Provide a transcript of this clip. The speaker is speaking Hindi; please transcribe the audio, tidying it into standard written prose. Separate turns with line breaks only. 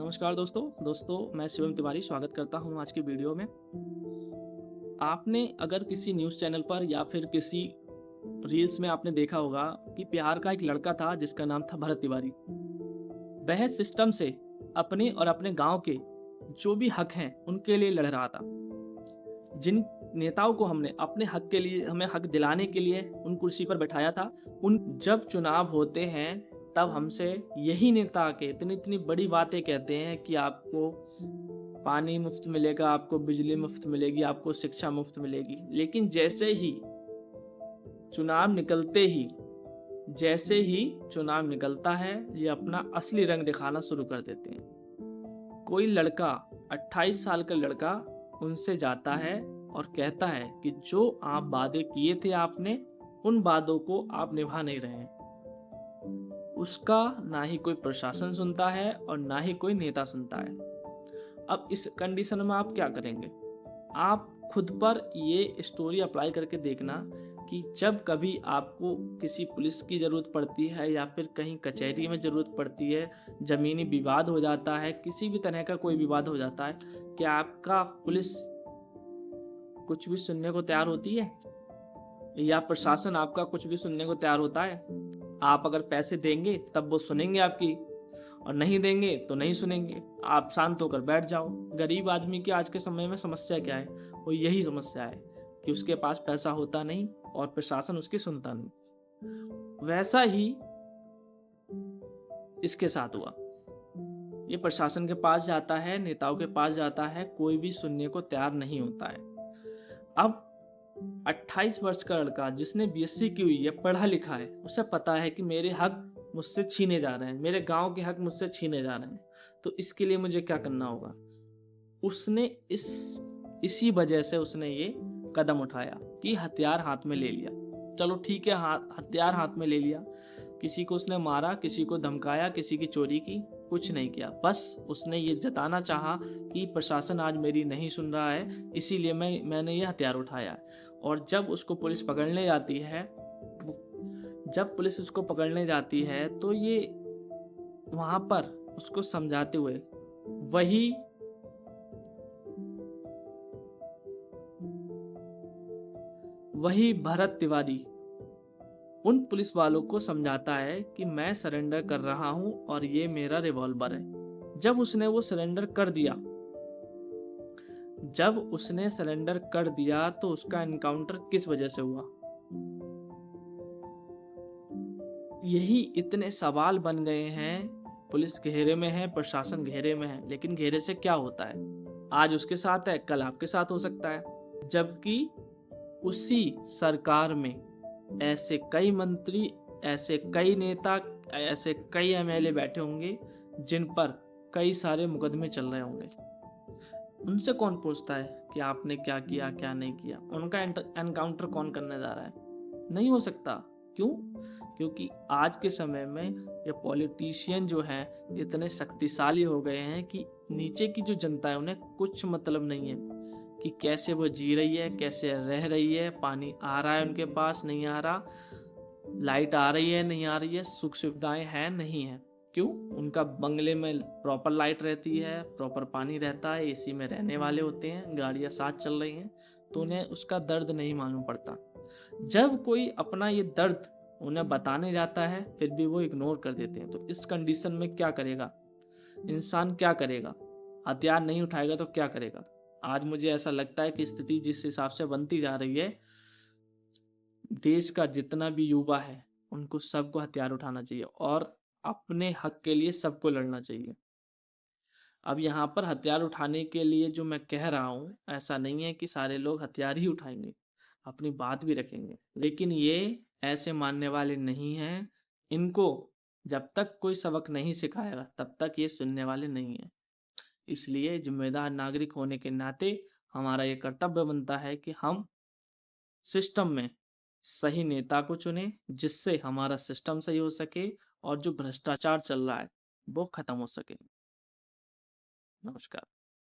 नमस्कार दोस्तों मैं शिवम तिवारी स्वागत करता हूं आज की वीडियो में। आपने अगर किसी न्यूज़ चैनल पर या फिर किसी रील्स में आपने देखा होगा कि बिहार का एक लड़का था जिसका नाम था भरत तिवारी। वह सिस्टम से अपने और अपने गांव के जो भी हक हैं उनके लिए लड़ रहा था। जिन नेताओं को हमने अपने हक के लिए हमें हक दिलाने के लिए उन कुर्सी पर बैठाया था, उन जब चुनाव होते हैं तब हमसे यही नेता आके इतनी इतनी बड़ी बातें कहते हैं कि आपको पानी मुफ्त मिलेगा, आपको बिजली मुफ्त मिलेगी, आपको शिक्षा मुफ्त मिलेगी। लेकिन चुनाव निकलते ही जैसे ही चुनाव निकलता है ये अपना असली रंग दिखाना शुरू कर देते हैं। कोई लड़का 28 साल का लड़का उनसे जाता है और कहता है कि जो आप वादे किए थे आपने, उन वादों को आप निभा नहीं रहे हैं। उसका ना ही कोई प्रशासन सुनता है और ना ही कोई नेता सुनता है। अब इस कंडीशन में आप क्या करेंगे? आप खुद पर ये स्टोरी अप्लाई करके देखना कि जब कभी आपको किसी पुलिस की ज़रूरत पड़ती है या फिर कहीं कचहरी में ज़रूरत पड़ती है, ज़मीनी विवाद हो जाता है, किसी भी तरह का कोई विवाद हो जाता है, क्या आपका पुलिस कुछ भी सुनने को तैयार होती है? या प्रशासन आपका कुछ भी सुनने को तैयार होता है? आप अगर पैसे देंगे तब वो सुनेंगे आपकी, और नहीं देंगे तो नहीं सुनेंगे। आप शांत होकर बैठ जाओ। गरीब आदमी की आज के समय में समस्या क्या है? वो यही समस्या है कि उसके पास पैसा होता नहीं और प्रशासन उसकी सुनता नहीं। वैसा ही इसके साथ हुआ। ये प्रशासन के पास जाता है, नेताओं के पास जाता है, कोई भी सुनने को तैयार नहीं होता है। अब 28 वर्ष का लड़का जिसने बीएससी की हुई है, पढ़ा लिखा है, उसे पता है कि मेरे हक मुझसे छीने जा रहे हैं, मेरे गांव के हक मुझसे छीने जा रहे हैं, तो इसके लिए मुझे क्या करना होगा? उसने इसी वजह से उसने ये कदम उठाया कि हथियार हाथ में ले लिया। चलो ठीक है, हथियार हाथ में ले लिया। किसी को उसने मारा, किसी को धमकाया, किसी की चोरी की, कुछ नहीं किया। बस उसने ये जताना चाहा कि प्रशासन आज मेरी नहीं सुन रहा है, इसीलिए मैंने ये हथियार उठाया। और जब पुलिस उसको पकड़ने जाती है तो ये वहां पर उसको समझाते हुए वही वही भरत तिवारी उन पुलिस वालों को समझाता है कि मैं सरेंडर कर रहा हूं और ये मेरा रिवॉल्वर है। जब उसने सरेंडर कर दिया तो उसका एनकाउंटर किस वजह से हुआ? यही इतने सवाल बन गए हैं। पुलिस घेरे में है, प्रशासन घेरे में है, लेकिन घेरे से क्या होता है? आज उसके साथ है, कल आपके साथ हो सकता है। जबकि उसी सरकार में ऐसे कई मंत्री, ऐसे कई नेता, ऐसे कई एमएलए बैठे होंगे जिन पर कई सारे मुकदमे चल रहे होंगे। उनसे कौन पूछता है कि आपने क्या किया, क्या नहीं किया? उनका एनकाउंटर कौन करने जा रहा है? नहीं हो सकता। क्यों? क्योंकि आज के समय में ये पॉलिटिशियन जो हैं इतने शक्तिशाली हो गए हैं कि नीचे की जो जनता है उन्हें कुछ मतलब नहीं है कि कैसे वो जी रही है, कैसे रह रही है, पानी आ रहा है उनके पास, नहीं आ रहा, लाइट आ रही है, नहीं आ रही है, सुख सुविधाएं हैं, नहीं है। क्यों? उनका बंगले में प्रॉपर लाइट रहती है, प्रॉपर पानी रहता है, एसी में रहने वाले होते हैं, गाड़ियां साथ चल रही हैं, तो उन्हें उसका दर्द नहीं मालूम पड़ता। जब कोई अपना ये दर्द उन्हें बताने जाता है फिर भी वो इग्नोर कर देते हैं। तो इस कंडीशन में क्या करेगा इंसान? क्या करेगा? हथियार नहीं उठाएगा तो क्या करेगा? आज मुझे ऐसा लगता है कि स्थिति जिस हिसाब से बनती जा रही है, देश का जितना भी युवा है उनको सबको हथियार उठाना चाहिए और अपने हक के लिए सबको लड़ना चाहिए। अब यहाँ पर हथियार उठाने के लिए जो मैं कह रहा हूँ, ऐसा नहीं है कि सारे लोग हथियार ही उठाएंगे, अपनी बात भी रखेंगे, लेकिन ये ऐसे मानने वाले नहीं हैं। इनको जब तक कोई सबक नहीं सिखाएगा तब तक ये सुनने वाले नहीं हैं। इसलिए जिम्मेदार नागरिक होने के नाते हमारा ये कर्तव्य बनता है कि हम सिस्टम में सही नेता को चुने, जिससे हमारा सिस्टम सही हो सके और जो भ्रष्टाचार चल रहा है वो खत्म हो सके। नमस्कार।